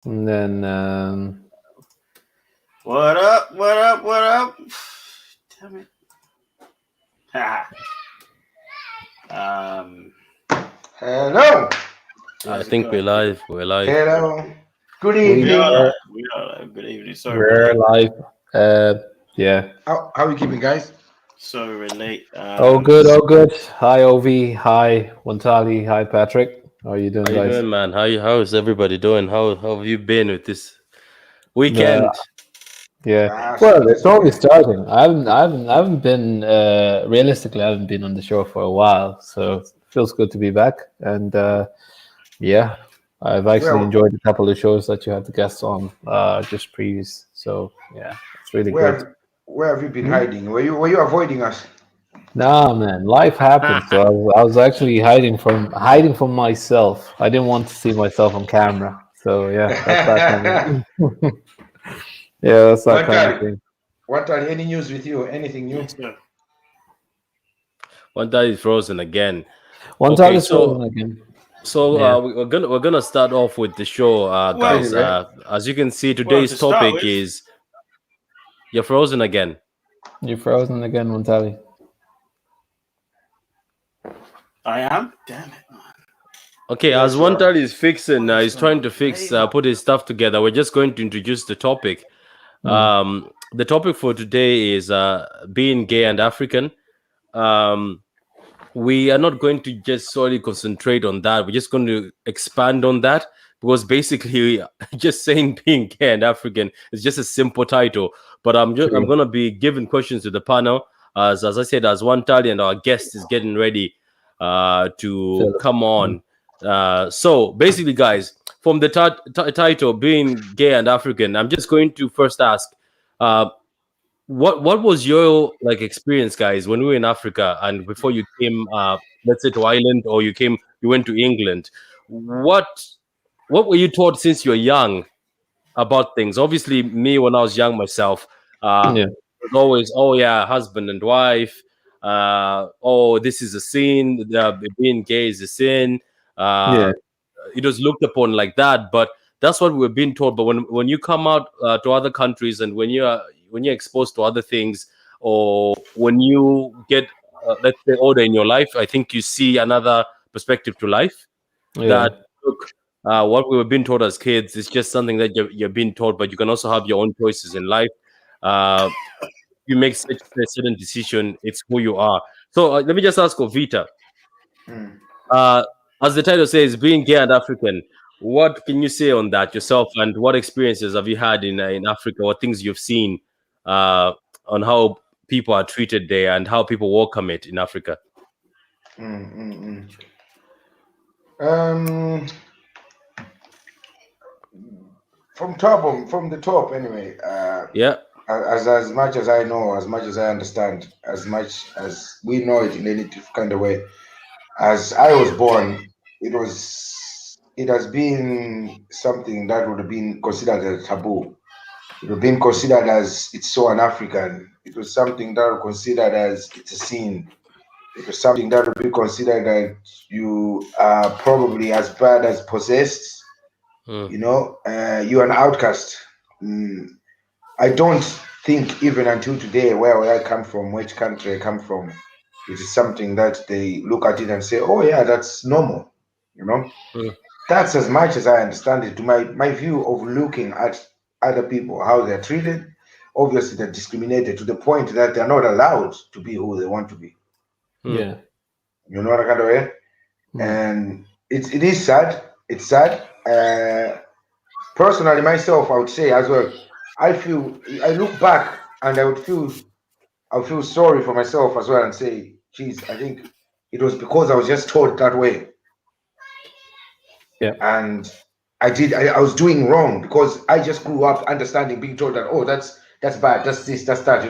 And then What up? What up? What up? Damn it. um, Hello. how's I it think we're going? live. We're live. Hello. Good We are evening. we're live. We are live. Good evening. Sorry we're we're late. live. Yeah. How are you keeping, guys? Sorry we're late. Oh, good. Oh, good. Hi, Ovi. Hi, Wantali. Hi, Patrick. How are you doing, How you guys? doing, man? How's everybody doing? How have you been with this Uh, weekend? yeah. Well, Super, it's only super. starting. I haven't been. Realistically, I haven't been on the show for a while, so it feels good to be back. And yeah, I've actually Where, enjoyed a couple of shows that you had the guests on just previous. So yeah, it's really where, great. have, where have you been Hmm? hiding? Were you avoiding us? Nah, man, life happens. So I was actually hiding from myself. I didn't want to see myself on camera. So yeah, that's that kind of yeah, that's that kind of Wantali, thing. Wantali, any news with you? Anything new? yes, sir. One day is frozen again. One time Okay, is frozen so again. so Yeah. we're gonna start off with the show, Well, guys. Anyway, As you can see, well, today's to start topic with, is you're frozen again. You're frozen again, one tally. I am. Damn it, man. Okay, as yes, one sir. is fixing, What is he's going trying on to today, fix, man? put his stuff together. We're just going to introduce the topic. Mm. The topic for today is being gay and African. Um, we are not going to just solely concentrate on that. We're just going to expand on that because basically, just saying being gay and African is just a simple title. But I'm True. going to be giving questions to the panel as I said, as one tally and our guest is getting ready to Philip. come Mm. on. So basically, guys, from the title being gay and African, I'm just going to first ask. Uh, what was your like experience, guys, when we were in Africa and before you came, let's say to Ireland or you went to England? What what were you taught since you're young about things? Obviously, me when I was young myself, Yeah. it was always oh yeah, husband and wife. Oh, this is a sin. Being gay is a sin. Yeah. Uh, it was looked upon like that, but that's what we're being told. But when you come out to other countries and when you're exposed to other things, or when you get let's say older in your life, I think you see another perspective to life. Yeah. That look, what we were being taught as kids is just something that you're being taught, but you can also have your own choices in life. uh, you make such a certain decision, it's who you are. So let me just ask Ovita, Hmm. uh, as the title says, being gay and African, what can you say on that yourself, and what experiences have you had in Africa? What things you've seen uh, on how people are treated there and how people welcome it in Africa? Hmm, hmm, hmm. Um, from the top, anyway. Yeah. As much as I know, as much as I understand, as much as we know it in any kind of way. As I was born, it has been something that would have been considered a taboo. It would have been considered as it's so un-African. It was something that was considered as it's a sin. It was something that would be considered that you are probably as bad as possessed. Mm, You're an outcast. Mm, I don't think even until today, where I come from, which country I come from, it is something that they look at it and say, "Oh yeah, that's normal." You know, mm, that's as much as I understand it. To my view of looking at other people, how they're treated, obviously they're discriminated to the point that they're not allowed to be who they want to be. mm. Yeah. You know what I kind of way? Mm. And it is sad. It's sad. Personally, myself, I would say as well. I look back and I would feel sorry for myself as well and say, geez, I think it was because I was just taught that way. Yeah. And I was doing wrong because I just grew up understanding, being told that, oh, that's bad, that's this, that's that.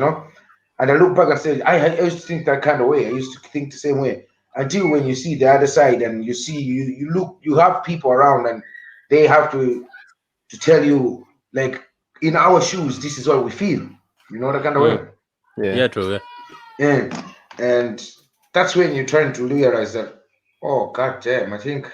And I look back and say, I used to think that kind of way. I used to think the same way. Until when you see the other side and you see, you have people around and they have to tell you, like, in our shoes, this is what we feel. You know that kind of Mm. way? Yeah. Yeah, true. Yeah. And that's when you're trying to realize that, oh god damn, I think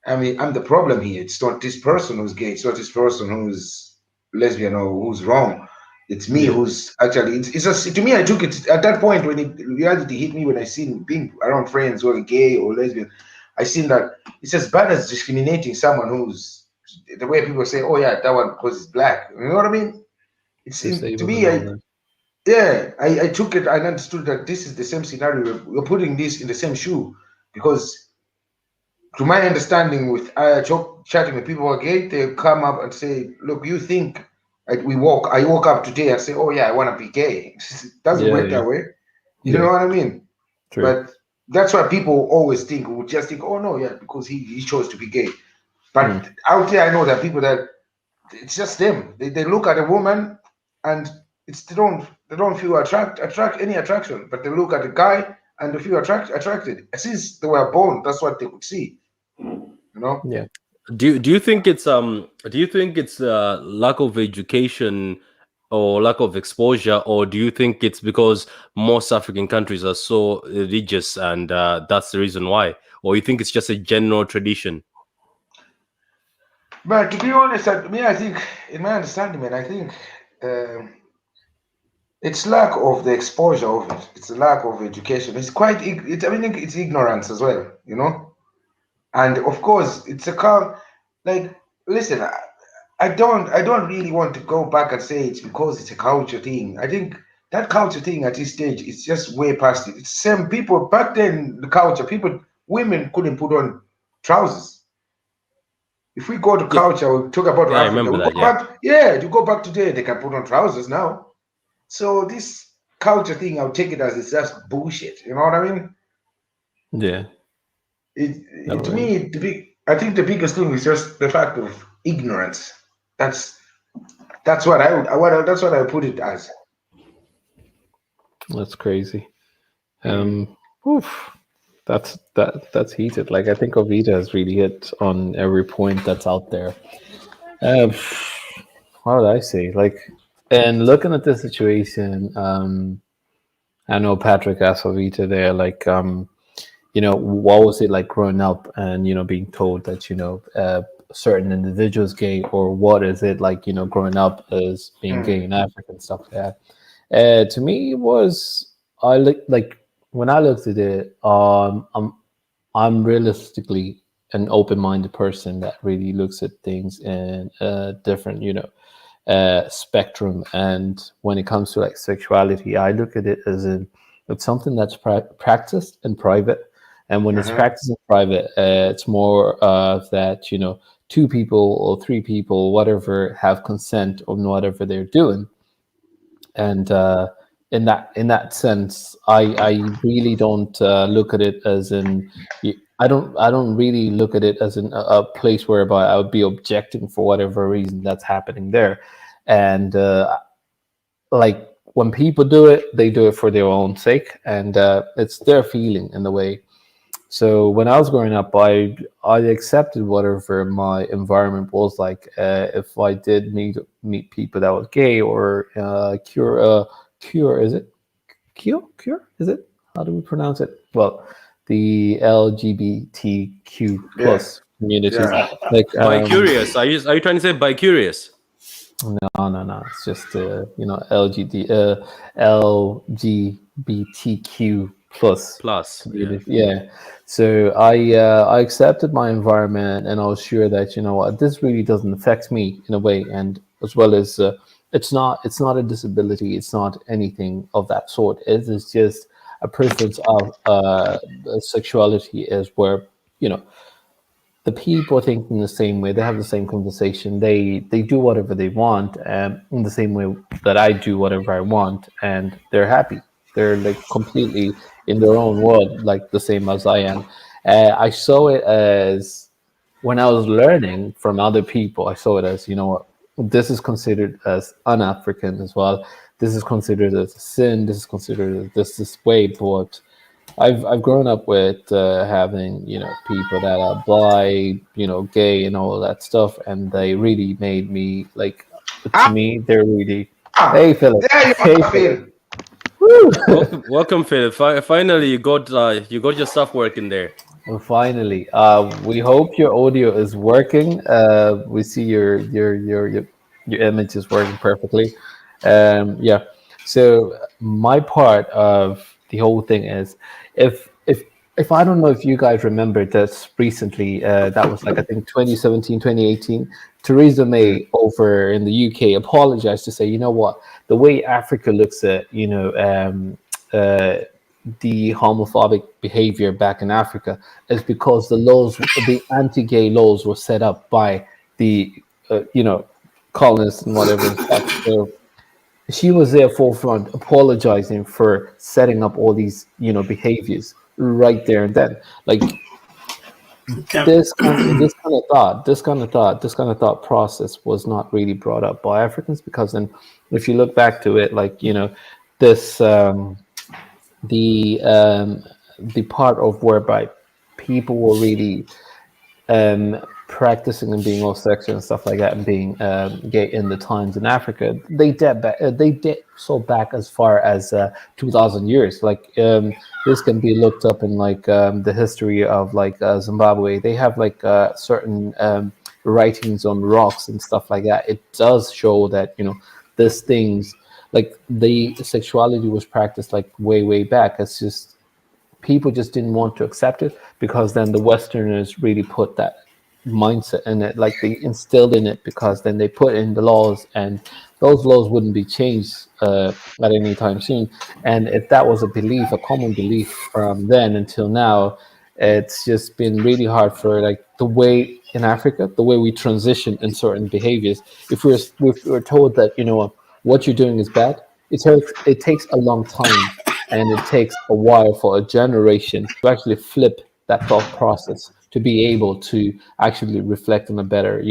I mean, I'm the problem here. It's not this person who's gay. It's not this person who's lesbian or who's wrong. It's me Yeah. who's actually. It's just to me. I took it at that point when reality hit me when I seen being around friends who are gay or lesbian. I seen that it's as bad as discriminating someone who's the way people say, "Oh yeah, that one because it's black." You know what I mean? It's to Disabled and me. all that. I took it. I understood that this is the same scenario. We're putting this in the same shoe because to my understanding, with chatting with people who are gay, they come up and say, "Look, you think like I woke up today and say, oh yeah, I want to be gay." It doesn't Yeah, work yeah, that way. You know yeah. what I mean? True. But that's what people always think. Would just think, "Oh no, yeah, because he chose to be gay." But Mm. out there, I know that people that it's just them. They look at a woman and it's they don't feel attract any attraction, but they look at a guy and they feel attracted. Since they were born, that's what they could see. You know. Yeah. Do you think it's lack of education or lack of exposure, or do you think it's because most African countries are so religious and that's the reason why, or you think it's just a general tradition? But to be honest, I think, in my understanding, man, I think um, it's lack of the exposure of it. It's a lack of education. It's quite. I mean, it's ignorance as well. You know, and of course, it's a like. Listen, I don't really want to go back and say it's because it's a culture thing. I think that culture thing at this stage is just way past it. It's same people back then. The culture, women couldn't put on trousers. If we go to Yeah, culture, we talk about yeah, I Africa. remember We that. go Yeah. back, yeah, you go back today, they can put on trousers now. So this culture thing, I'll take it as it's just bullshit. You know what I mean? Yeah. No, To right. me, I think the biggest thing is just the fact of ignorance. That's that's what that's what I put it as. That's crazy. Mm. Oof. That's heated. Like I think Ovita has really hit on every point that's out there. Uh, what would I say? Like, and looking at the situation, I know Patrick asked Ovita there, like, what was it like growing up and, being told that, certain individuals gay, or what is it like, growing up as being gay Mm. in Africa and stuff like that. To me, it was, I like when I looked at it, I'm realistically an open-minded person that really looks at things in a different, spectrum. And when it comes to like sexuality, I look at it as it's something that's practiced in private. And when it's Uh-huh. practiced in private, it's more of that, two people or three people, whatever, have consent on whatever they're doing. And in that sense, I really don't look at it as in I don't really look at it as in a place whereby I would be objecting for whatever reason that's happening there. And like when people do it, they do it for their own sake, and it's their feeling in the way. So when I was growing up, I accepted whatever my environment was like. If I did meet people that was gay or cure, is it cure, is it, how do we pronounce it? Well, the LGBTQ Yeah, plus community, yeah. like Bi curious. Are you trying to say bi curious? no, it's just LGBTQ plus Plus, yeah. community. Yeah. So I accepted my environment, and I was sure that what, this really doesn't affect me in a way, and as well as it's not a disability, it's not anything of that sort. It is just a preference of sexuality, is where the people think in the same way. They have the same conversation. They do whatever they want, in the same way that I do whatever I want, and they're happy. They're like completely in their own world, like the same as I am. I saw it as, when I was learning from other people, I saw it as, this is considered as un-African as well. This is considered as a sin. This is considered as this way, but I've grown up with having people that are bi, gay, and all that stuff, and they really made me like. To Ah, me, they're really. Hey, Philip. there you Hey, are, Philip. Phil. Woo! Welcome, Philip. Finally, you got your stuff working there. Well, finally, we hope your audio is working. We see your image is working perfectly. Yeah. So my part of the whole thing is, if I don't know if you guys remember this recently, that was like I think 2017, 2018. Theresa Mm. May over in the UK apologized to say, you know what, the way Africa looks at uh, the homophobic behavior back in Africa is because the anti-gay laws were set up by the colonists and whatever and stuff. So she was there forefront apologizing for setting up all these behaviors right there and then. Like Okay. this kind of thought process was not really brought up by Africans because then if you look back to it, like this. The the part of whereby people were really practicing and being all sexual and stuff like that and being gay in the times in Africa, they did so back as far as 2,000 years. Like this can be looked up in like the history of like Zimbabwe. They have like certain writings on rocks and stuff like that. It does show that these things like the sexuality was practiced like way back. It's just people just didn't want to accept it because then the Westerners really put that mindset in it, like they instilled in it, because then they put in the laws, and those laws wouldn't be changed at any time soon. And if that was a belief, a common belief from then until now, it's just been really hard for like the way in Africa, the way we transition in certain behaviors. If we're told that what you're doing is bad, it takes a long time and it takes a while for a generation to actually flip that thought process to be able to actually reflect on a better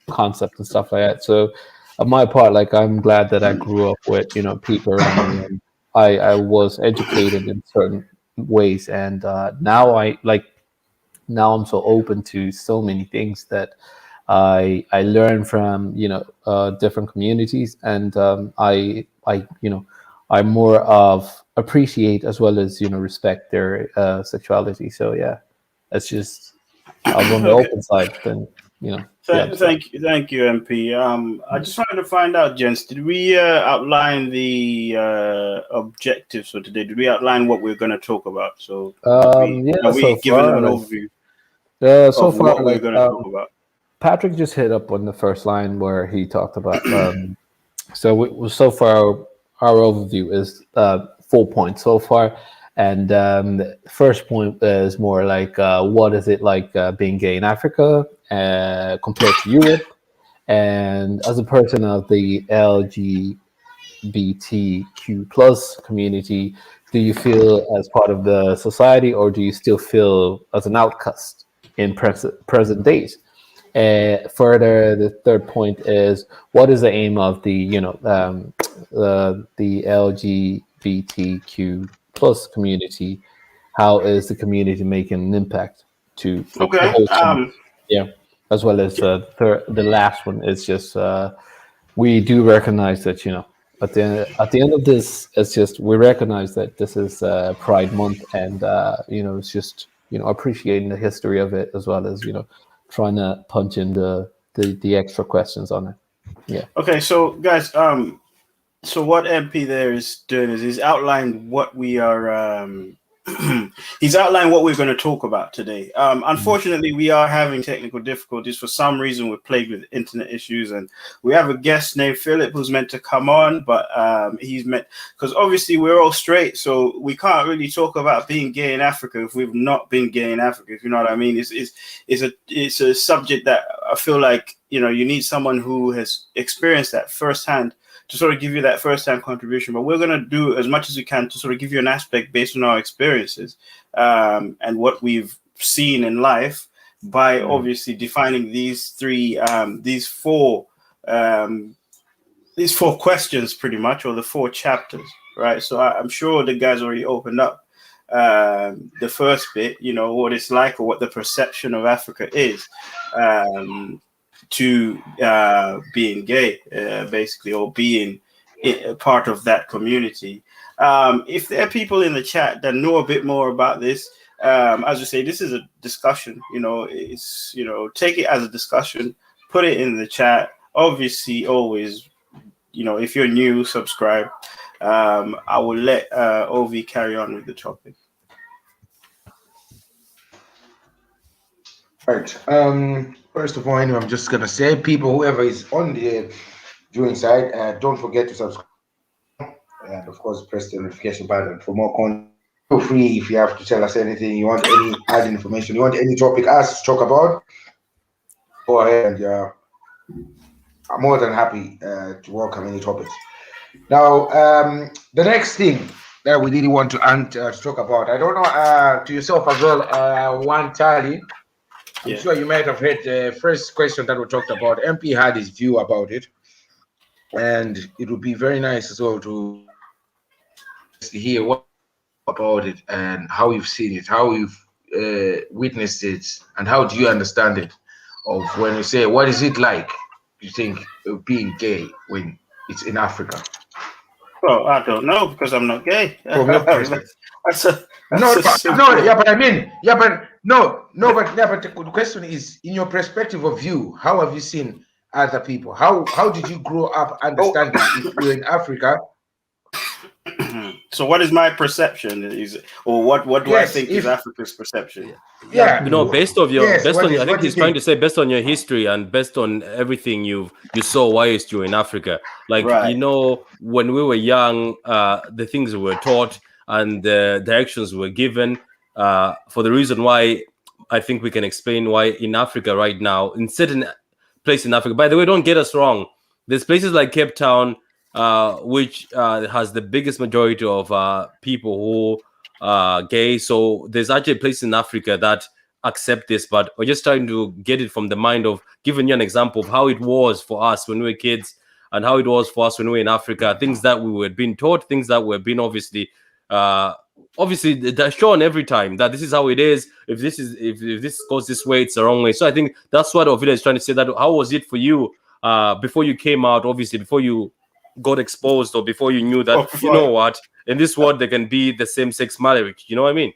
concept and stuff like that. So on my part, like I'm glad that I grew up with people around me, and I was educated in certain ways, and now I'm so open to so many things that I learn from different communities, and I more of appreciate as well as respect their sexuality. So yeah, it's just I was on the Okay. open side than the other side. Thank you, MP. I just wanted to find out, gents, did we outline the objectives for today? Did we outline what we're going to talk about? So Yeah, have we so given them far an like overview so of far what we're like going to talk about? Patrick just hit up on the first line where he talked about so so far our overview is 4 points so far, and the first point is more like what is it like being gay in Africa compared to Europe, and as a person of the LGBTQ plus community, do you feel as part of the society, or do you still feel as an outcast in present days? Further, the third point is what is the aim of the LGBTQ plus community? How is the community making an impact to like the Okay. whole community? Yeah, as well as the last one is just we do recognize that at the end of this, it's just we recognize that this is Pride Month, and it's just appreciating the history of it as well as trying to punch in the extra questions on it. Yeah. Okay. So, guys, so what MP there is doing is he's outlined what we are he's outlined what we're going to talk about today. Unfortunately, we are having technical difficulties. For some reason, we're plagued with internet issues, and we have a guest named Philip who's meant to come on, but he's meant, because obviously we're all straight, so we can't really talk about being gay in Africa if we've not been gay in Africa, if you know what I mean. It's a subject that I feel like you need someone who has experienced that firsthand to sort of give you that first-hand contribution. But we're going to do as much as we can to sort of give you an aspect based on our experiences and what we've seen in life by obviously defining these four questions pretty much, or the four chapters, right? So I'm sure the guys already opened up the first bit, what it's like or what the perception of Africa is. To being gay, basically, or being a part of that community. If there are people in the chat that know a bit more about this, as you say, this is a discussion. It's take it as a discussion, put it in the chat. Obviously, always, if you're new, subscribe. I will let Ov carry on with the topic. Right. First of all, I'm just gonna say, people, whoever is on the viewing side, don't forget to subscribe and of course press the notification button for more content. Feel free if you have to tell us anything, you want any add information, you want any topic us to talk about, go ahead, and I'm more than happy to welcome any topics. Now, the next thing that we really want to talk about, I don't know, to yourself as well, one Charlie, I'm sure you might have heard the first question that we talked about. MP had his view about it, and it would be very nice as well to hear what about it and how you've seen it, how you've witnessed it, and how do you understand it. Of when you say, what is it like? You think being gay when it's in Africa? Well, I don't know because I'm not gay. From your perspective. But the question is, in your perspective of view, how have you seen other people? How did you grow up understanding if you're in Africa? So what is my perception? What do I think is Africa's perception? Yeah, based on I think he's trying to say based on your history and based on everything you saw whilst you were in Africa. Like, right. When we were young, the things we were taught and the directions were given, for the reason why I think we can explain why in Africa right now, in certain places in Africa, by the way, don't get us wrong, there's places like Cape Town, which has the biggest majority of people who are gay. So there's actually a place in Africa that accept this, but we're just trying to get it from the mind of giving you an example of how it was for us when we were kids and how it was for us when we were in Africa. Things that we were being taught, things that were being obviously they're shown every time that this is how it is. If this goes this way, it's the wrong way. So I think that's what Ovila is trying to say. That how was it for you before you came out? Obviously, before you got exposed or before you knew that you know what, in this world there can be the same-sex marriage. You know what I mean?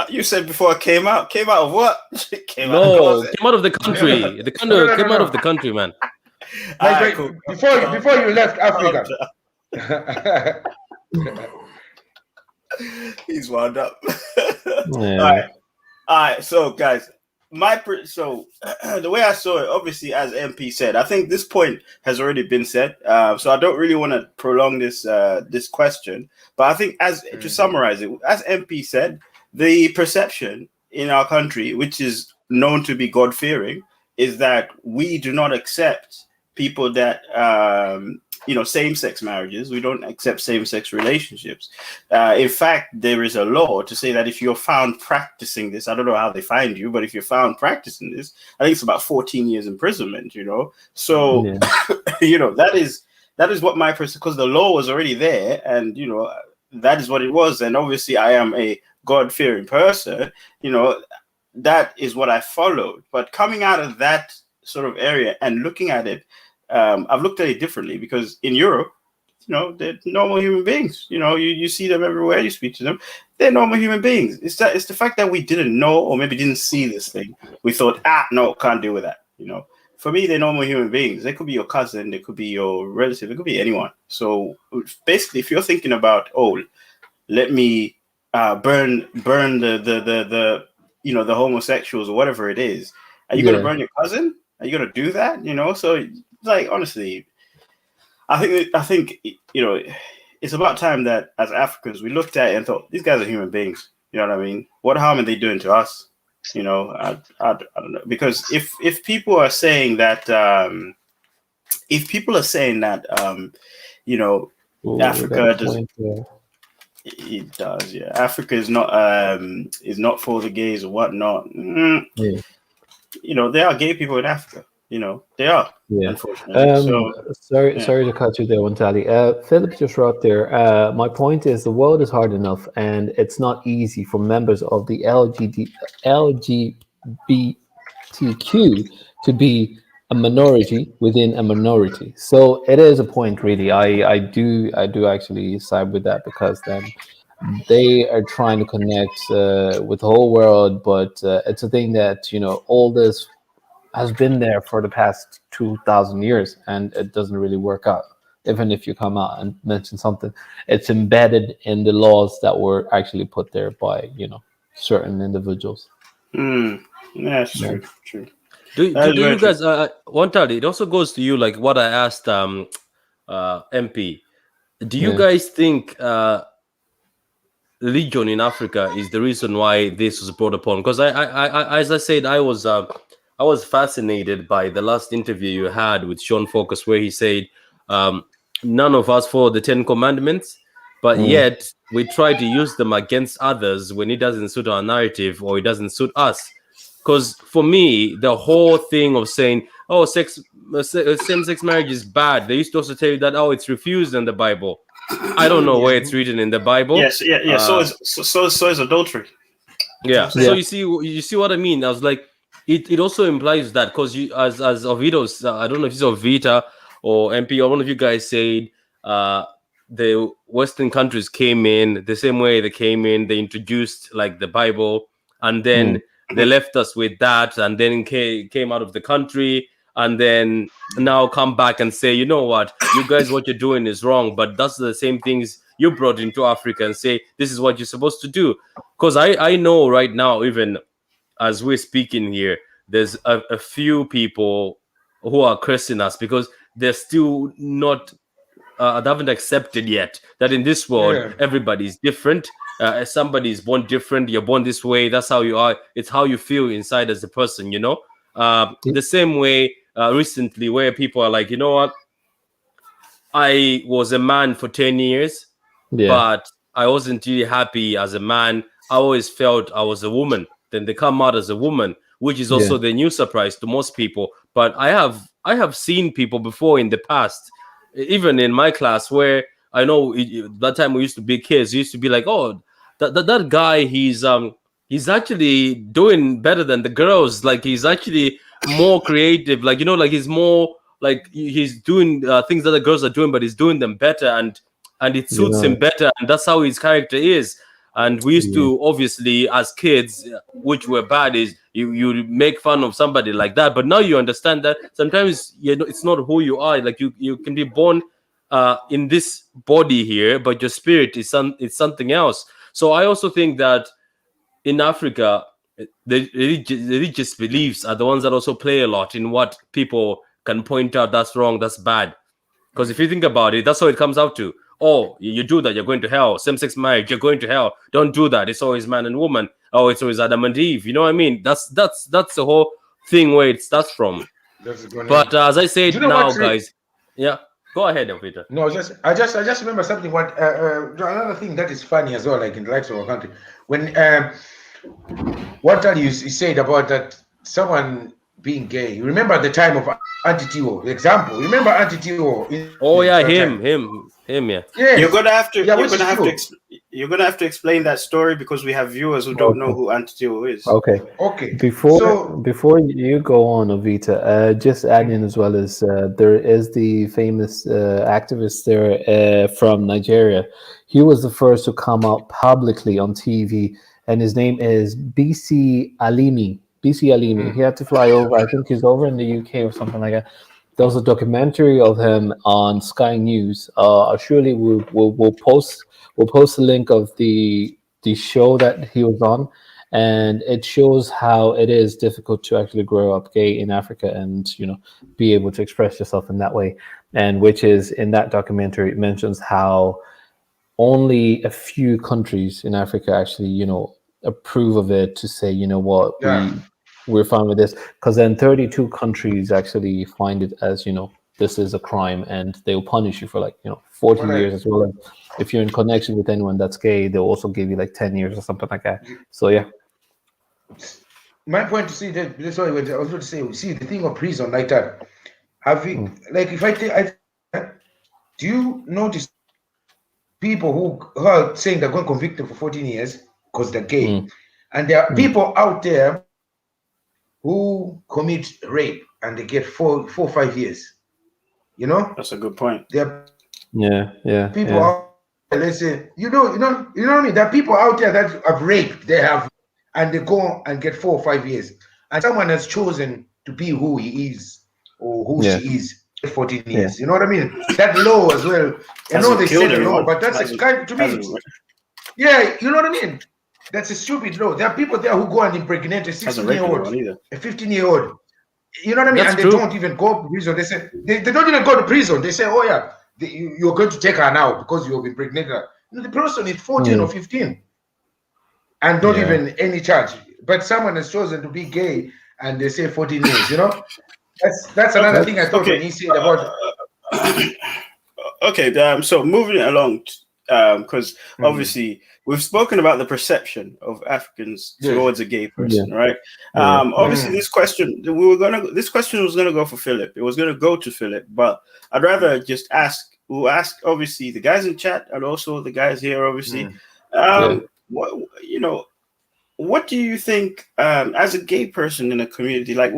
You said before I came out of what? Came out of the country. Came out of the country, man. Right, cool. Before you left Africa. He's wound up. All right. So, guys, the way I saw it, obviously, as MP said, I think this point has already been said. So I don't really want to prolong this question, but I think to summarize it, as MP said, the perception in our country, which is known to be God-fearing, is that we do not accept people that same-sex marriages. We don't accept same-sex relationships. In fact, there is a law to say that if you're found practicing this, I don't know how they find you, but if you're found practicing this, I think it's about 14 years imprisonment, So, that is what my person, because the law was already there, and, that is what it was. And obviously I am a God-fearing person, that is what I followed. But coming out of that sort of area and looking at it, I've looked at it differently, because in Europe, they're normal human beings. You see them everywhere, you speak to them. They're normal human beings. It's the fact that we didn't know or maybe didn't see this thing. We thought, no, can't deal with that. For me, they're normal human beings. They could be your cousin, they could be your relative, it could be anyone. So basically, if you're thinking about, let me burn the homosexuals or whatever it is, are you gonna burn your cousin? Are you gonna do that? So like, honestly, I think it's about time that as Africans we looked at it and thought, these guys are human beings. You know what I mean? What harm are they doing to us? I don't know, because if people are saying that Africa does. It does, yeah. Africa is not for the gays or whatnot. Yeah. There are gay people in Africa. They are. Yeah. Unfortunately. Sorry to cut you there, one Tally. Philip just wrote there. My point is, the world is hard enough, and it's not easy for members of the LGBTQ to be a minority within a minority. So it is a point, really. I do actually side with that, because then they are trying to connect with the whole world, but it's a thing that all this has been there for the past 2,000 years, and it doesn't really work out. Even if you come out and mention something, it's embedded in the laws that were actually put there by certain individuals. Mm. Yeah, that's Yeah. true. True. Do, That do, is do very you true. guys one time it also goes to you like what I asked MP. Do you Yeah. guys think religion in Africa is the reason why this was brought upon? Because as I said, I was fascinated by the last interview you had with Sean Focus, where he said um, none of us follow the Ten Commandments, but Mm. yet we try to use them against others when it doesn't suit our narrative or it doesn't suit us. Because for me, the whole thing of saying, "Oh, same-sex marriage is bad," they used to also tell you that, "Oh, it's refused in the Bible." I don't know Yeah. where it's written in the Bible. Yes. Yeah. Yeah. So is adultery. You know what Yeah. I'm So saying? Yeah. you see what I mean? I was like, it also implies that because you as Ovido's, I don't know if it's Ovita or MP or one of you guys said, uh, the Western countries came in the same way they came in. They introduced like the Bible, and then Mm. they left us with that, and then came out of the country, and then now come back and say, you know what, you guys, what you're doing is wrong. But that's the same things you brought into Africa and say this is what you're supposed to do. Because I know right now, even as we're speaking here, there's a few people who are cursing us because they're still not they haven't accepted yet that in this world Yeah. everybody's different. Somebody is born different. You're born this way. That's how you are. It's how you feel inside as a person. The same way recently where people are like, you know what, I was a man for 10 years, Yeah. but I wasn't really happy as a man. I always felt I was a woman. Then they come out as a woman, which is Yeah. also the new surprise to most people. But I have seen people before in the past, even in my class, where I know that time we used to be kids, we used to be like, oh, that guy, he's actually doing better than the girls. Like he's actually more creative. Like like he's more like he's doing things that the girls are doing, but he's doing them better, and it You suits him know. better, and that's how his character is. And we used Yeah. to obviously, as kids, which were bad, is you make fun of somebody like that. But now you understand that sometimes it's not who you are. Like you can be born in this body here, but your spirit is it's something else. So I also think that in Africa, the religious beliefs are the ones that also play a lot in what people can point out that's wrong, that's bad. Because if you think about it, that's how it comes out to. Oh, you do that, you're going to hell. Same-sex marriage, you're going to hell. Don't do that. It's always man and woman. Oh, it's always Adam and Eve. You know what I mean? That's the whole thing where it starts from. That's going But on. as I Do you said know now, what? guys, yeah, go ahead, Peter. No, I just remember something. What another thing that is funny as well, like in the likes of our country, when what are you said about that someone being gay. You remember at the time of anti-Tio example. Remember anti-Tio Oh incident yeah, that time? him, yeah. You're Yes. gonna have to Yeah, you're which gonna is have to true. ex- you're gonna have to explain that story because we have viewers who don't know Okay. who Antitio is. Okay. Okay. Before So before you go on, Ovita, just add in as well as there is the famous activist there from Nigeria. He was the first to come out publicly on TV, and his name is BC Alimi. BC Alimi. He had to fly over. I think he's over in the UK or something like that. There was a documentary of him on Sky News. Surely we'll post a link of the show that he was on, and it shows how it is difficult to actually grow up gay in Africa and be able to express yourself in that way. And which is in that documentary, it mentions how only a few countries in Africa actually approve of it to say what yeah, we're fine with this, because then 32 countries actually find it as this is a crime and they'll punish you for like 40 what I years as well. And if you're in connection with anyone that's gay, they'll also give you like 10 years or something like that. So yeah. my point to see that that's why I was going to say. See the thing of prison like that. Have you Mm. like if I take? Do you notice people who are saying they're going to convict them for 14 years because they're gay, Mm. and there are Mm. people out there who commit rape and they get 4 or 5 years. You know, That's a good point. there are Yeah, yeah, people yeah. out listen, you know what I mean? There are people out there that have raped, and they go and get 4 or 5 years. And someone has chosen to be who he is or who Yeah. she is, 14 years. You know what I mean? That law as well. I know they said a law, but that's a kind to me. Yeah, you know what I mean? That's a stupid law. There are people there who go and impregnate a 16-year-old, a 15-year-old. You know what I mean? That's and they true. don't even go to prison. They say they don't even go to prison. They say, oh yeah, you're going to take her now because you've impregnated her. You know, the person is 14 or 15 and not even any charge. But someone has chosen to be gay and they say 14 years, you know? That's another thing I thought when he said about Okay, so moving along, because obviously we've spoken about the perception of Africans towards a gay person, right? Obviously, this question was gonna go for Philip. It was gonna go to Philip, but I'd rather just ask. We'll ask obviously the guys in chat and also the guys here. Obviously, what do you think as a gay person in a community, like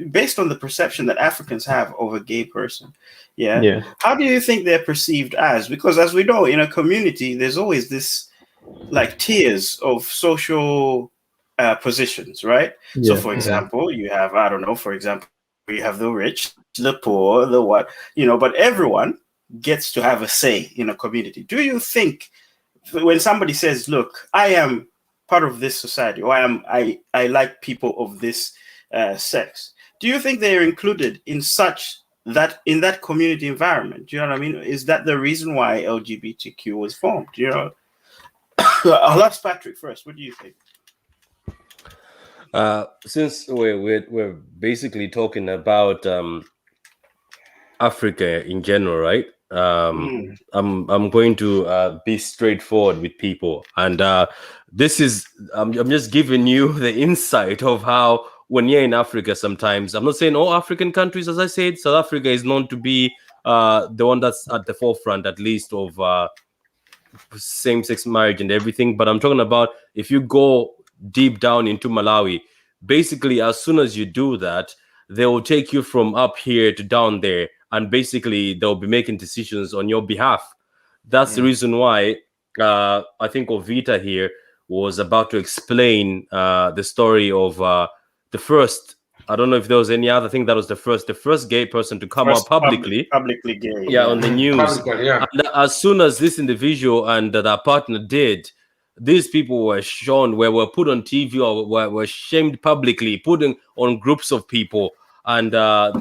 based on the perception that Africans have of a gay person? How do you think they're perceived as? Because as we know, in a community, there's always this like tiers of social positions, right? So, for example, you have, I don't know, for example, you have the rich, the poor, the what, but everyone gets to have a say in a community. Do you think when somebody says, look, I am part of this society, or I like people of this sex, do you think they are included in that community environment? Do you know what I mean? Is that the reason why LGBTQ was formed? You know, I'll ask Patrick first. What do you think? Since we're basically talking about Africa in general, right? I'm going to be straightforward with people, and this is I'm just giving you the insight of how when you're in Africa, sometimes I'm not saying all African countries, as I said, South Africa is known to be the one that's at the forefront, at least, of same-sex marriage and everything. But I'm talking about if you go deep down into Malawi, basically, as soon as you do that, they will take you from up here to down there, and basically they'll be making decisions on your behalf. That's the reason why I think Ovita here was about to explain the story of the first. I don't know if there was any other thing that was the first gay person to come out publicly gay, on the news. And as soon as this individual and their partner did, these people were shown, were put on TV, or were shamed publicly, put on groups of people. And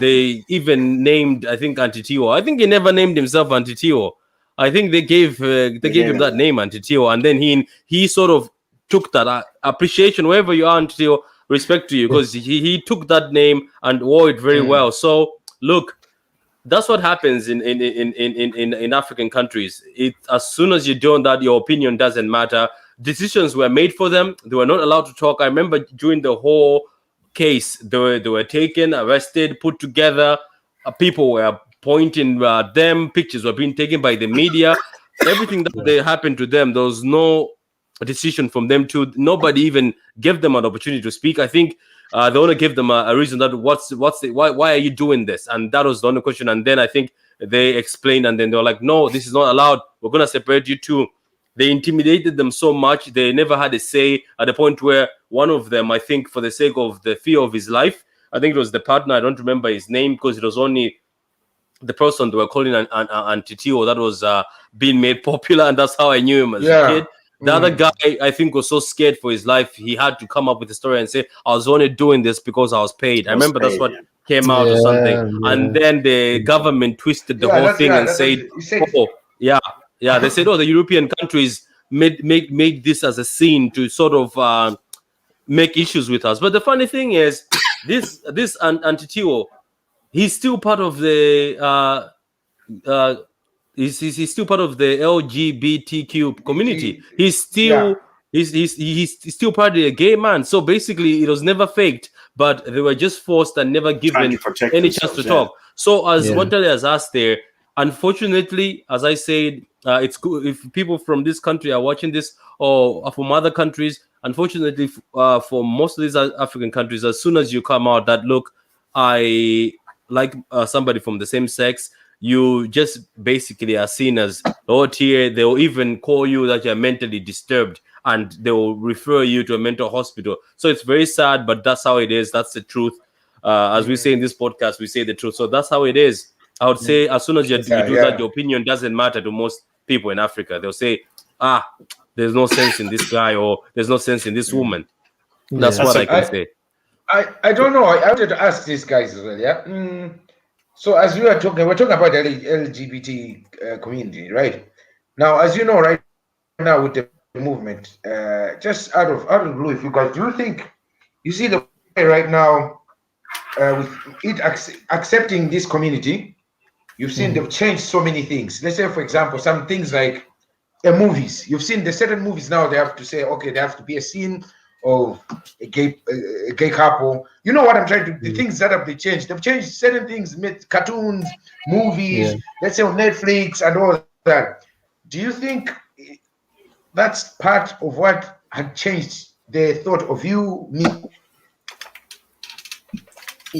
they even named, I think, Antitio. I think he never named himself Antitio. I think they gave him that name, Antitio. And then he sort of took that appreciation, wherever you are, Antitio, respect to you, because he took that name and wore it very well. So look, that's what happens in African countries. As soon as you're doing that, your opinion doesn't matter. Decisions were made for them. They were not allowed to talk. I remember during the whole case, they were taken, arrested, put together. People were pointing at them. Pictures were being taken by the media. Everything that happened to them, there was no decision from them to. Nobody even gave them an opportunity to speak. I think they want to give them a reason that why are you doing this? And that was the only question. And then I think they explained, and then they were like, no, this is not allowed. We're going to separate you two. They intimidated them so much. They never had a say, at the point where one of them, I think for the sake of the fear of his life, I think it was the partner, I don't remember his name, because it was only the person they were calling an Antitio that was being made popular, and that's how I knew him as a kid. The other guy, I think, was so scared for his life, he had to come up with a story and say, I was only doing this because I was paid. I remember that's what came out or something. And then the government twisted the whole thing and said, they said, the European countries made this as a scene to sort of make issues with us. But the funny thing is, this Antitio, he's still part of the he's still part of the LGBTQ community. He's still he's still part of a gay man. So basically, it was never faked, but they were just forced and never given any chance to talk. So as Wantale has asked there, unfortunately, as I said, it's good if people from this country are watching this or from other countries. Unfortunately, for most of these African countries, as soon as you come out that, look, I like somebody from the same sex, you just basically are seen as low tier. They'll even call you that you're mentally disturbed, and they will refer you to a mental hospital. So it's very sad, but that's how it is. That's the truth. As we say in this podcast, we say the truth. So that's how it is. I would say as soon as you do that, your opinion doesn't matter to most people in Africa. They'll say, there's no sense in this guy, or there's no sense in this woman. That's what I can say. I don't know. I wanted to ask these guys as well. Yeah. So as we're talking about the LGBT community, right? Now, as you know, right now with the movement, just out of blue, if you guys do you think you see the way right now with it accepting this community, you've seen they've changed so many things. Let's say, for example, some things like movies. You've seen the certain movies now. They have to say, okay, there have to be a scene of a gay couple. You know what I'm trying to? The things that have changed. They've changed certain things. Cartoons, movies. Let's say on Netflix and all that. Do you think that's part of what had changed the thought of you, me,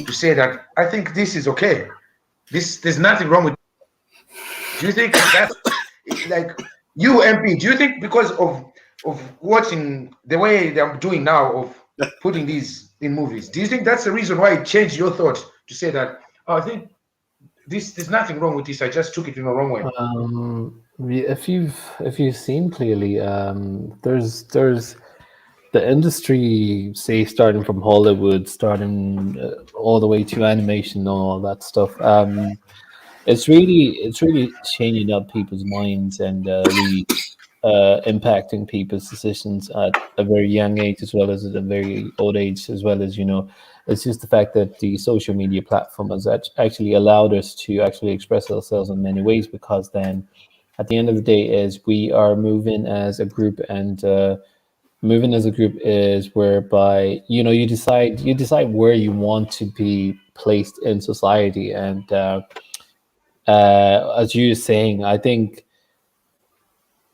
to say that I think this is okay? There's nothing wrong with. Do you think that's like you, MP? Do you think because of watching the way they're doing now of putting these in movies, do you think that's the reason why it changed your thought to say that, I think there's nothing wrong with this, I just took it in the wrong way? If you've seen clearly, there's the industry, say starting from Hollywood, starting all the way to animation and all that stuff. It's really changing up people's minds and really impacting people's decisions at a very young age as well as at a very old age, as well as, it's just the fact that the social media platform has actually allowed us to actually express ourselves in many ways, because then at the end of the day is we are moving as a group, and moving as a group is whereby you decide where you want to be placed in society. And as you were saying, I think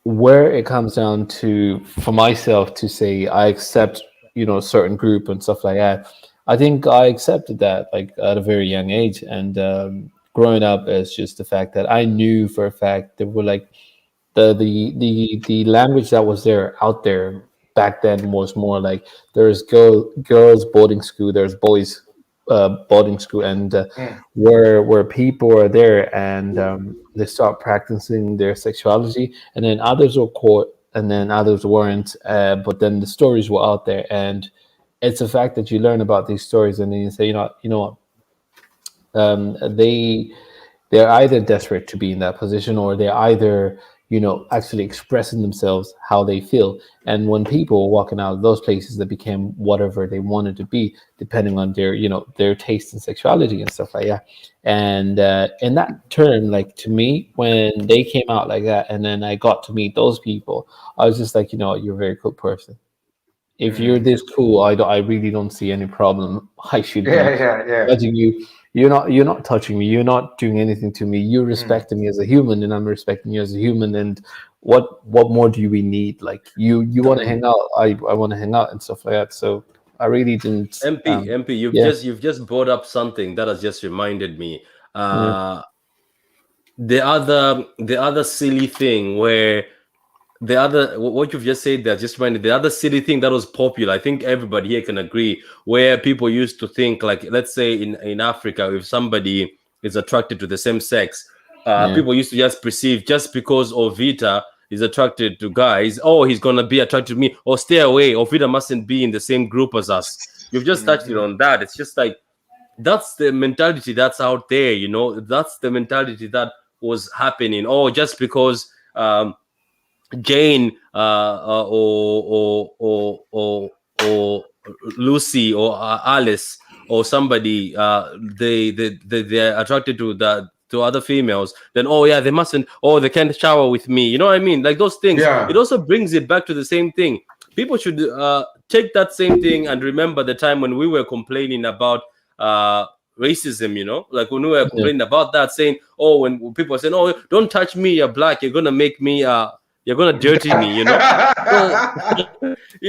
where it comes down to, for myself to say I accept a certain group and stuff like that, I think I accepted that like at a very young age. And growing up, is just the fact that I knew for a fact that were like the language that was out there back then was more like there's girls boarding school, there's boys boarding school, and where people are there and they start practicing their sexuality, and then others were caught and then others weren't, but then the stories were out there, and it's a fact that you learn about these stories, and then you say, they're either desperate to be in that position, or they're either actually expressing themselves how they feel. And when people were walking out of those places, they became whatever they wanted to be, depending on their taste in sexuality and stuff like that. And in that term, like to me, when they came out like that, and then I got to meet those people, I was just like, you're a very cool person. If you're this cool, I really don't see any problem. I should be judging you. You're not touching me. You're not doing anything to me. You're respecting me as a human, and I'm respecting you as a human. And what more do we need? Like you want to hang out. I want to hang out and stuff like that. So I really didn't. MP, you've just brought up something that has just reminded me. The other silly thing where. What you've just said there just reminded the other silly thing that was popular. I think everybody here can agree, where people used to think, like, let's say in Africa, if somebody is attracted to the same sex, people used to just perceive, just because Ovita is attracted to guys, he's gonna be attracted to me, or stay away, Ovita mustn't be in the same group as us. You've just touched it on that. It's just like, that's the mentality that's out there, that's the mentality that was happening. Just because Jane or Lucy or Alice or somebody they're attracted to other females, then they mustn't, they can't shower with me, you know what I mean, like those things. It also brings it back to the same thing. People should take that same thing and remember the time when we were complaining about racism, like when we were complaining about that, saying, when people are saying, don't touch me, you're black, you're gonna make me you're gonna dirty me,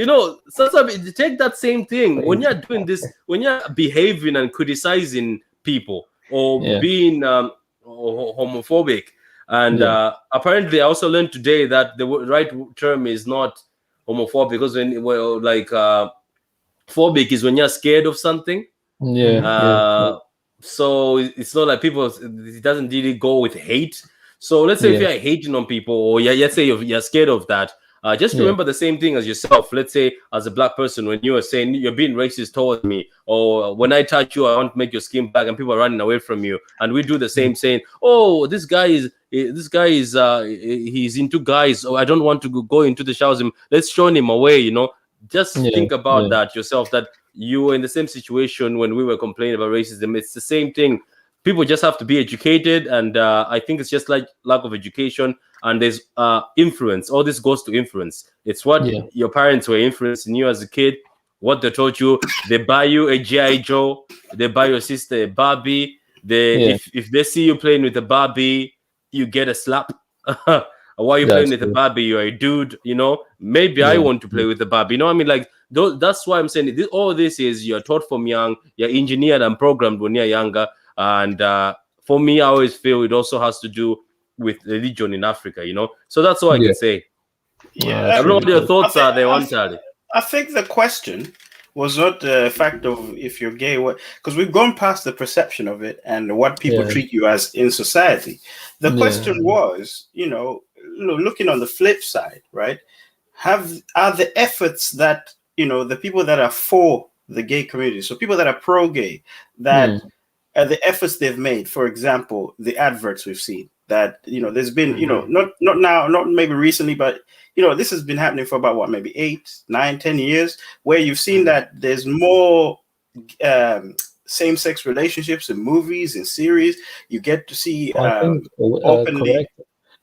so, sometimes take that same thing when you're doing this, when you're behaving and criticizing people, or being homophobic. And apparently, I also learned today that the right term is not homophobic, because phobic is when you're scared of something. So it's not like people. It doesn't really go with hate. So let's say if you're hating on people, or let's say you're scared of that. Just remember the same thing as yourself. Let's say, as a black person, when you are saying you're being racist towards me, or when I touch you, I want to make your skin black, and people are running away from you, and we do the same, saying, "Oh, this guy is he's into guys. Oh, I don't want to go into the showers. Let's shun him away." Just think about that yourself. That you were in the same situation when we were complaining about racism. It's the same thing. People just have to be educated, and I think it's just like lack of education. And there's influence. All this goes to influence. It's what your parents were influencing you as a kid, what they taught you. They buy you a G.I. Joe. They buy your sister a Barbie. If they see you playing with a Barbie, you get a slap. While you're playing with a Barbie, you're a dude. Maybe I want to play with a Barbie. That's why I'm saying all this is you're taught from young. You're engineered and programmed when you're younger. And for me, I always feel it also has to do with religion in Africa, So that's all I can say. Yeah, I don't know what your thoughts are there, Charlie. I think the question was not the fact of if you're gay, because we've gone past the perception of it and what people treat you as in society. The question was, looking on the flip side, right? Are the efforts that the people that are for the gay community, so people that are pro-gay, that the efforts they've made, for example, the adverts we've seen, that there's been not maybe recently, but this has been happening for about maybe 8, 9, 10 years, where you've seen that there's more same-sex relationships in movies and series. You get to see openly.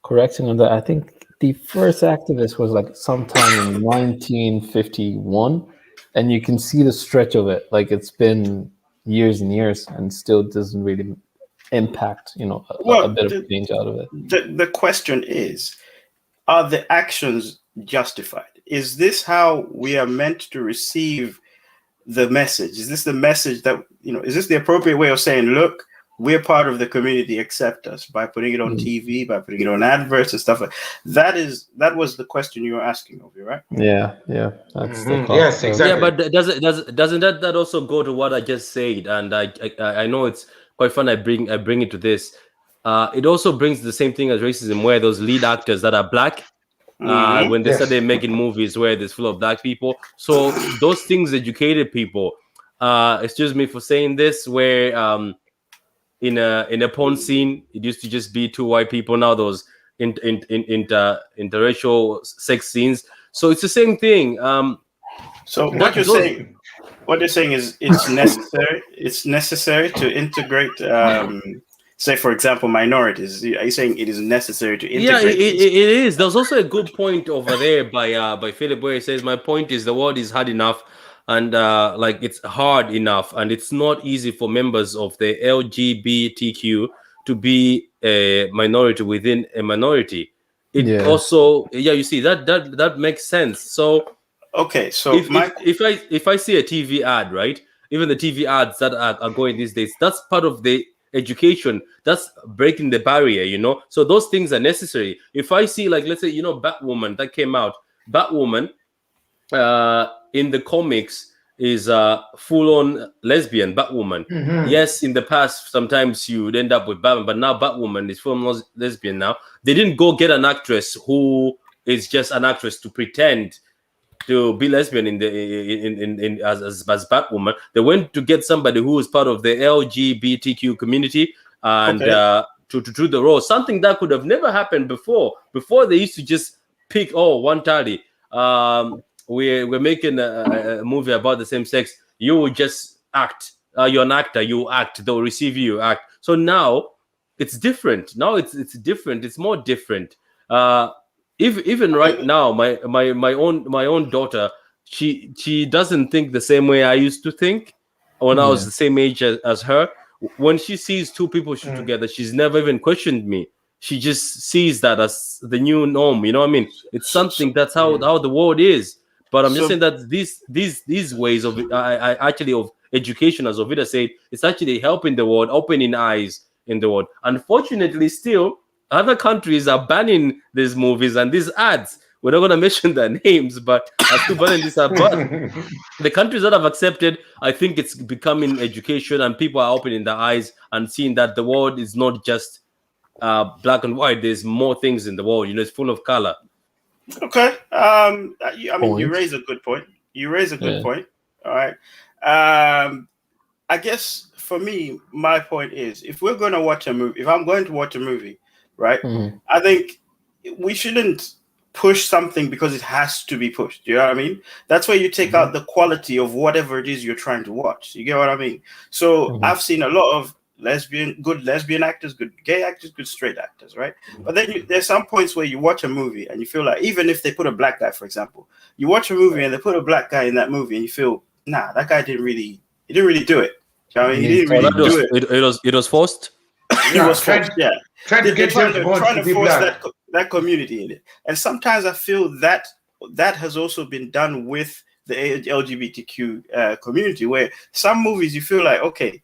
Correcting on that, I think the first activist was like sometime in 1951, and you can see the stretch of it. Like, it's been years and years, and still doesn't really impact a bit of change out of it. The question is, are the actions justified? Is this how we are meant to receive the message? Is this the message that is this the appropriate way of saying, look, we're part of the community, accept us, by putting it on TV, by putting it on adverts and stuff like that? That was the question you were asking, Ovi, right? Yeah, that's the call. Yes, exactly. Yeah, but doesn't that also go to what I just said? And I know it's quite fun. I bring it to this. It also brings the same thing as racism, where those lead actors that are black, when they started making movies where there's full of black people. So those things educated people. Excuse me for saying this, where in a porn scene, it used to just be 2 white people. Now those interracial sex scenes. So it's the same thing. So what you're saying is it's necessary. It's necessary to integrate. Say, for example, minorities. Are you saying it is necessary to integrate? Yeah, it is. There's also a good point over there by Philip, where he says, "My point is the world is hard enough, and it's hard enough, and it's not easy for members of the LGBTQ to be a minority within a minority." It also, you see that makes sense. So okay, so if I see a TV ad, right? Even the TV ads that are going these days, that's part of the education. That's breaking the barrier, So those things are necessary. If I see, like, let's say, Batwoman that came out, Batwoman in the comics is a full-on lesbian Batwoman. Yes, in the past sometimes you would end up with Batman, but now Batwoman is full-on lesbian. Now they didn't go get an actress who is just an actress to pretend to be lesbian as Batwoman. They went to get somebody who is part of the LGBTQ community and to do the role. Something that could have never happened before. Before they used to just pick one Tali. We're making a movie about the same sex. You will just act. You're an actor. You act. They'll receive you. Act. So now it's different. Now it's different. It's more different. Even right now, my own daughter, she doesn't think the same way I used to think when I was the same age as her. When she sees 2 people shoot together, she's never even questioned me. She just sees that as the new norm. You know what I mean? It's something that's how the world is. But I'm just saying that these ways of actually of education, as Ovida said, it's actually helping the world, opening eyes. in the world. Unfortunately, still other countries are banning these movies and these ads. We're not going to mention their names, but are still banning this ad. But the countries that have accepted, I think it's becoming education, and people are opening their eyes and seeing that the world is not just black and white. There's more things in the world. It's full of color. Okay. I mean, you Point. raise a good point. Yeah. Point. All right. I guess for me, my point is, if we're going to watch a movie, if I'm going to watch a movie, right, I think we shouldn't push something because it has to be pushed. You know what I mean? That's where you take out the quality of whatever it is you're trying to watch. You get what I mean? So I've seen a lot of good lesbian actors, good gay actors, good straight actors, right? But then there's some points where you watch a movie and you feel like, even if they put a black guy, for example, you watch a movie and they put a black guy in that movie and you feel, nah, that guy didn't really do it. You know what I mean? He didn't really do it. It was forced. He was forced, yeah. Trying to get trying them to to be force black. that community in it. And sometimes I feel that has also been done with the LGBTQ community, where some movies you feel like, okay,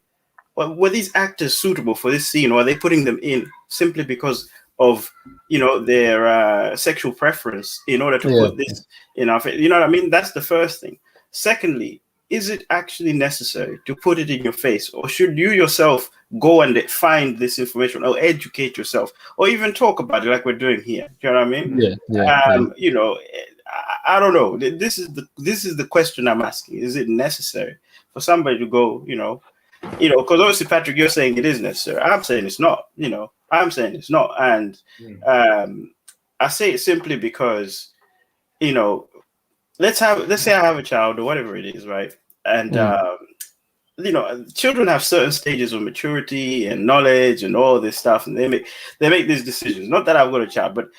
well, were these actors suitable for this scene, or are they putting them in simply because of their sexual preference in order to put this in our face? You know what I mean? That's the first thing. Secondly, is it actually necessary to put it in your face, or should you yourself go and find this information, or educate yourself, or even talk about it like we're doing here? You know what I mean? I don't know. This is the question I'm asking. Is it necessary for somebody to go? Because obviously, Patrick, you're saying it is necessary. I'm saying it's not. I'm saying it's not, and I say it simply because, let's say I have a child or whatever it is, right? And children have certain stages of maturity and knowledge and all this stuff, and they make these decisions. Not that I've got a child, but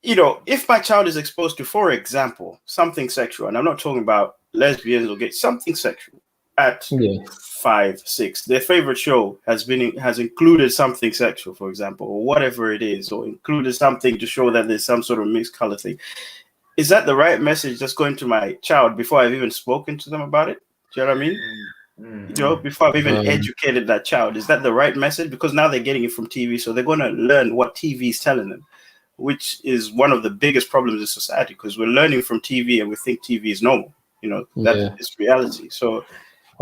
if my child is exposed to, for example, something sexual, and I'm not talking about lesbians or gay, something sexual at 5, 6, their favorite show has included something sexual, for example, or whatever it is, or included something to show that there's some sort of mixed color thing. Is that the right message that's going to my child before I've even spoken to them about it? Do you know what I mean? Before I've even educated that child, is that the right message? Because now they're getting it from TV, so they're going to learn what TV is telling them, which is one of the biggest problems in society, because we're learning from TV and we think TV is normal. That is reality. So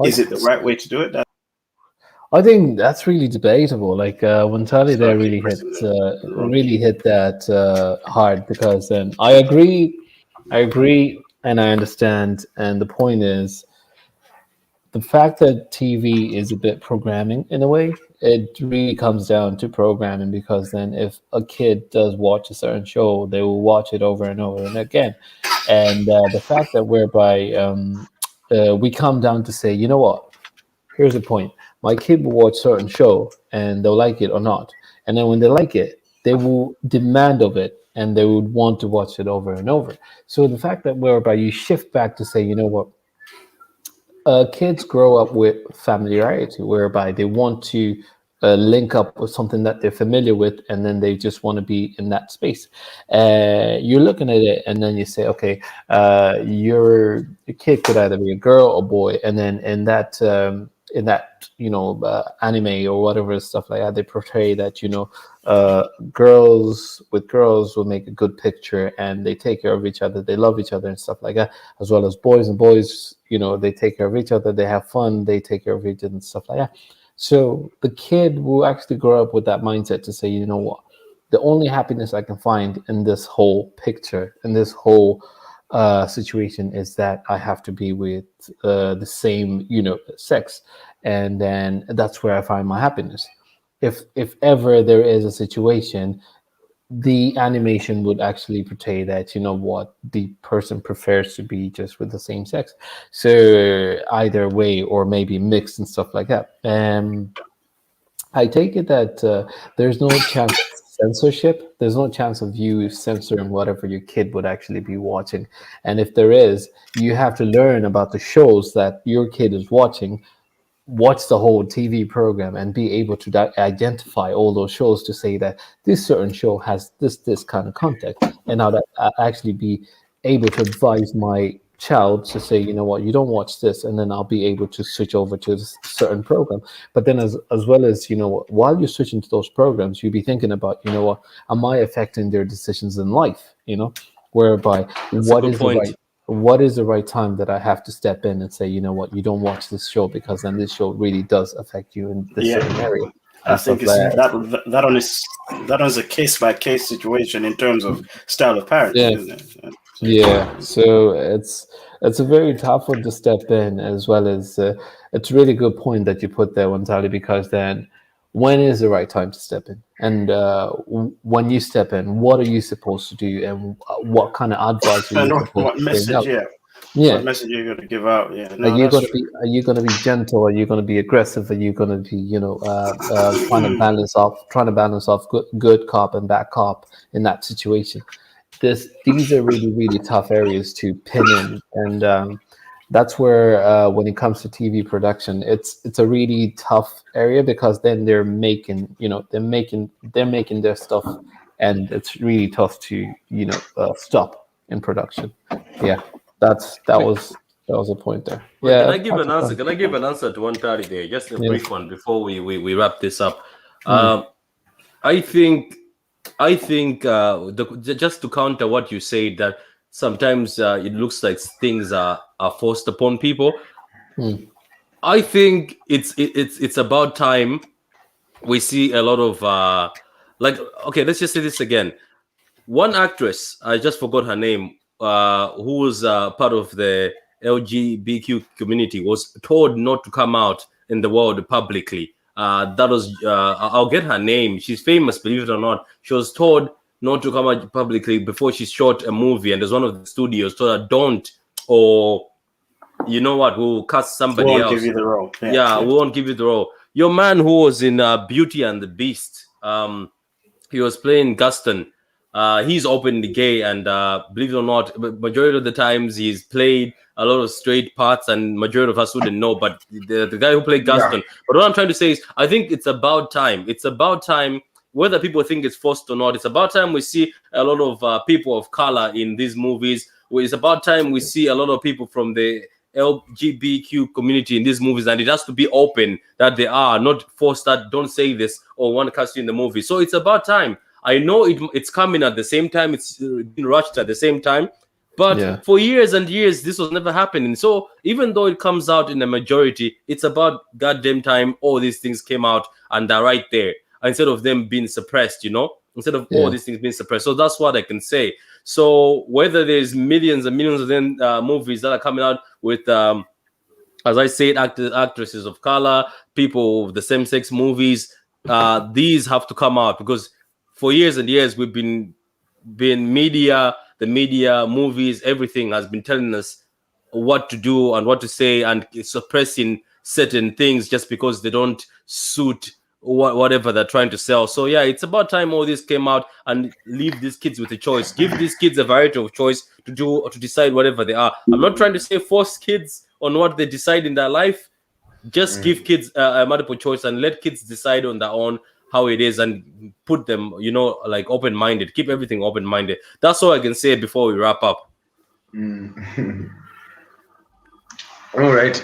is it the right way to do it? I think that's really debatable. Like when Tali there really hit that hard, because I agree, and I understand. And the point is, the fact that TV is a bit programming in a way, it really comes down to programming, because then if a kid does watch a certain show, they will watch it over and over and again. And the fact that whereby we come down to say, you know what, here's the point. My kid will watch certain show and they'll like it or not. And then when they like it, they will demand of it and they would want to watch it over and over. So the fact that whereby you shift back to say, you know what, kids grow up with familiarity, whereby they want to link up with something that they're familiar with, and then they just want to be in that space. You're looking at it, and then you say, okay, your kid could either be a girl or boy, and then in that anime or whatever stuff like that, they portray that girls with girls will make a good picture and they take care of each other, they love each other and stuff like that, as well as boys and boys, they take care of each other, they have fun, they take care of each other and stuff like that. So the kid will actually grow up with that mindset to say, you know what, the only happiness I can find in this whole picture, in this whole situation, is that I have to be with the same sex, and then that's where I find my happiness. If ever there is a situation, the animation would actually portray that, what, the person prefers to be just with the same sex. So either way, or maybe mixed and stuff like that. I take it that there's no chance of censorship. There's no chance of you censoring whatever your kid would actually be watching. And if there is, you have to learn about the shows that your kid is watching, watch the whole TV program, and be able to identify all those shows to say that this certain show has this kind of context, and now that I actually be able to advise my child to say, you know what, you don't watch this, and then I'll be able to switch over to this certain program. But then as well as, you know, while you're switching to those programs, you'll be thinking about, you know what, am I affecting their decisions in life? You know, whereby That's a good point. what is the right time that I have to step in and say, you know what, you don't watch this show because then this show really does affect you in this certain area I and think stuff it's like that. that one is a case by case situation in terms of style of parenting, Yeah. isn't it? Yeah, so it's a very tough one to step in, as well as it's a really good point that you put there, Wantali, because then when is the right time to step in? And when you step in, what are you supposed to do, and what kind of advice are you And supposed what to bring message? out? Yeah, what Yeah, message you're going to give out? Yeah, are no, you that's gonna true. be gentle? Are you gonna be aggressive? Are you gonna be, you know, trying to balance off good cop and bad cop in that situation? These are really really tough areas to pin in, and that's where when it comes to TV production, it's a really tough area, because then they're making, you know, they're making their stuff, and it's really tough to, you know, stop in production. Yeah, that was a point there. Wait, can Yeah, I give that's an a answer? point. Can I give an answer to 130 there? Just a Yeah. brief one before we wrap this up. Mm. Um, I think just to counter what you said, that sometimes it looks like things are forced upon people. Mm. I think it's about time we see a lot of like, okay, let's just say this again. One actress, I just forgot her name, who was part of the LGBTQ community, was told not to come out in the world publicly. That was, I'll get her name. She's famous, believe it or not. She was told not to come out publicly before she shot a movie, and there's one of the studios told her, don't, or you know what, we'll cast somebody Won't give else. you the role. Yeah, we won't give you the role. Your man who was in Beauty and the Beast, he was playing Gaston. He's openly gay, and believe it or not, majority of the times he's played a lot of straight parts, and majority of us wouldn't know. But the guy who played Yeah. Gaston. But what I'm trying to say is, I think it's about time. It's about time, whether people think it's forced or not. It's about time we see a lot of people of color in these movies. It's about time we see a lot of people from the LGBTQ community in these movies, and it has to be open that they are not forced that don't say this or want to cast you in the movie. So it's about time. I know it's coming at the same time, it's being rushed at the same time, but Yeah. for years and years this was never happening. So even though it comes out in a majority, it's about goddamn time all these things came out and they're right there, instead of them being suppressed, you know, instead of all Yeah. these things being suppressed. So that's what I can say. So whether there's millions and millions of them movies that are coming out with as I said, actresses of color, people of the same-sex movies, these have to come out, because for years and years we've been media, the media, movies, everything has been telling us what to do and what to say, and suppressing certain things just because they don't suit whatever they're trying to sell. So yeah, it's about time all this came out and leave these kids with a choice. Give these kids a variety of choice to do or to decide whatever they are. I'm not trying to say force kids on what they decide in their life. Just give kids a multiple choice and let kids decide on their own how it is, and put them, you know, like open-minded. Keep everything open-minded. That's all I can say before we wrap up. All right.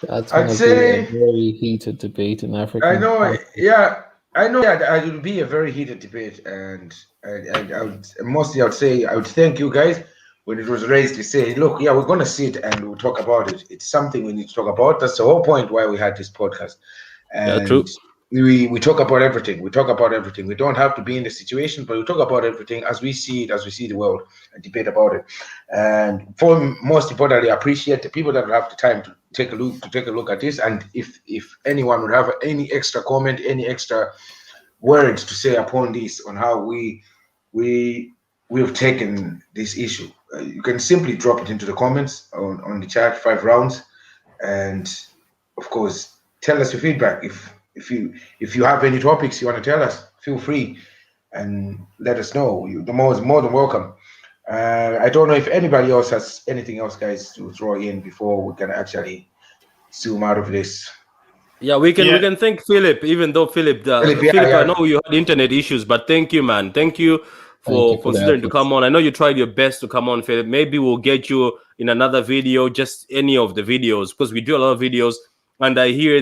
That's I'd gonna be say a very heated debate in Africa. I know. Yeah, I know. Yeah, it will be a very heated debate, and I would mostly I would say I would thank you guys when it was raised to say, look, yeah, we're gonna sit and we'll talk about it. It's something we need to talk about. That's the whole point why we had this podcast, Yeah, true. and we talk about everything. We talk about everything. We don't have to be in the situation, but we talk about everything as we see it, as we see the world, and debate about it. And for most importantly, I appreciate the people that will have the time to take a look at this. And if anyone would have any extra comment, any extra words to say upon this, on how we've taken this issue, you can simply drop it into the comments on the chat, 5 rounds, and of course tell us your feedback. If you have any topics you want to tell us, feel free and let us know. You're more than welcome. I don't know if anybody else has anything else, guys, to throw in before we can actually zoom out of this. Yeah, we can thank Philip, even though Philip, Philip, Philip, I yeah. know you had internet issues, but thank you, man. Thank you Thank you for for the considering to efforts. come on. I know you tried your best to come on, Philip. Maybe we'll get you in another video, just any of the videos, because we do a lot of videos, and I hear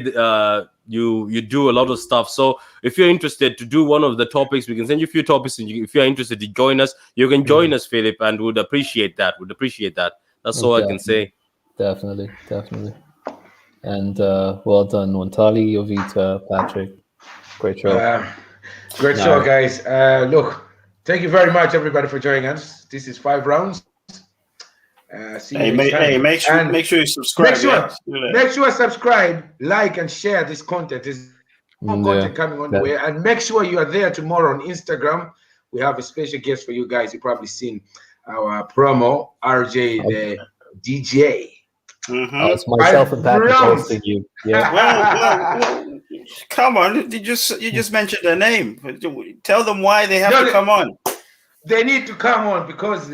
you do a lot of stuff. So if you're interested to do one of the topics, we can send you a few topics, and if you're interested to join us, you can join us, Philip, and would appreciate that. That's all I can say. Definitely. And well done, Wantali, Jovita, Patrick. Great show. Great show, guys. Look, thank you very much, everybody, for joining us. This is 5 rounds. See you next time. Make sure you subscribe. Make sure subscribe, like, and share this content. There's more content coming on the way. And make sure you are there tomorrow on Instagram. We have a special guest for you guys. You've probably seen our promo, RJ, the DJ. It's myself and Patrick hosting you. Yeah. Well, come on! You just mentioned their name. Tell them why they have to come on. They need to come on because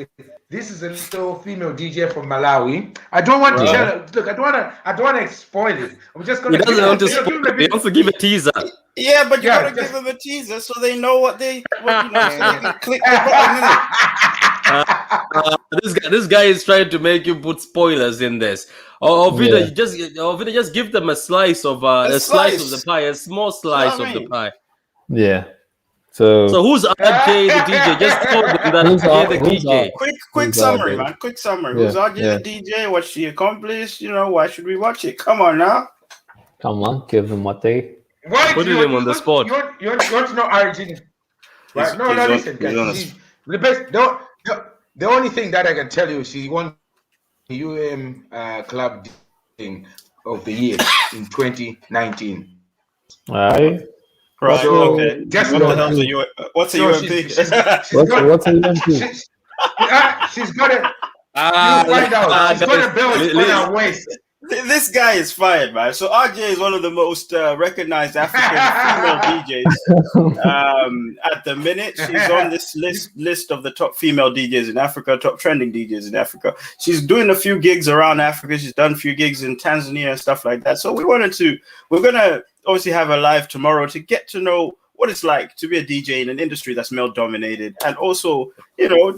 this is a little female DJ from Malawi. I don't want to tell. Look, I don't want to spoil it. I'm just going to. He doesn't want to spoil it. He wants to give a teaser. Yeah, but you gotta give them a teaser so they know what so they can click the button. This guy is trying to make you put spoilers in this. Vida, just give them a slice of a slice of the pie, a small slice of the pie. Yeah. So who's RJ the DJ? Just tell them that RJ the DJ. Quick summary, man. Quick summary. Who's RJ the DJ? What's she accomplished? Why should we watch it? Come on now. Come on, give them what they. Putting him on the spot. You want to know RJ? Right? No, listen, guys. The best. The only thing that I can tell you, she won the Club thing of the year in 2019. All right. Right. So, okay. What's a UMP? What's a UMP? She's got it. You find out. She's got a belt on her waist. This guy is fired, man. So RJ is one of the most recognized African female DJs at the minute. She's on this list of the top female DJs in Africa, top trending DJs in Africa. She's doing a few gigs around Africa. She's done a few gigs in Tanzania and stuff like that. So we're going to obviously have her live tomorrow to get to know what it's like to be a DJ in an industry that's male dominated, and also,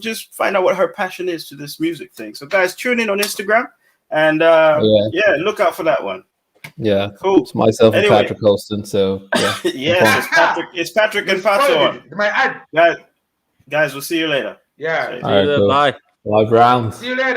just find out what her passion is to this music thing. So guys, tune in on Instagram. And look out for that one. Yeah, cool. It's myself and Patrick hosting. So yeah, it's Patrick and Pato. Guys, we'll see you later. Yeah. All right, bye. Live rounds. See you later.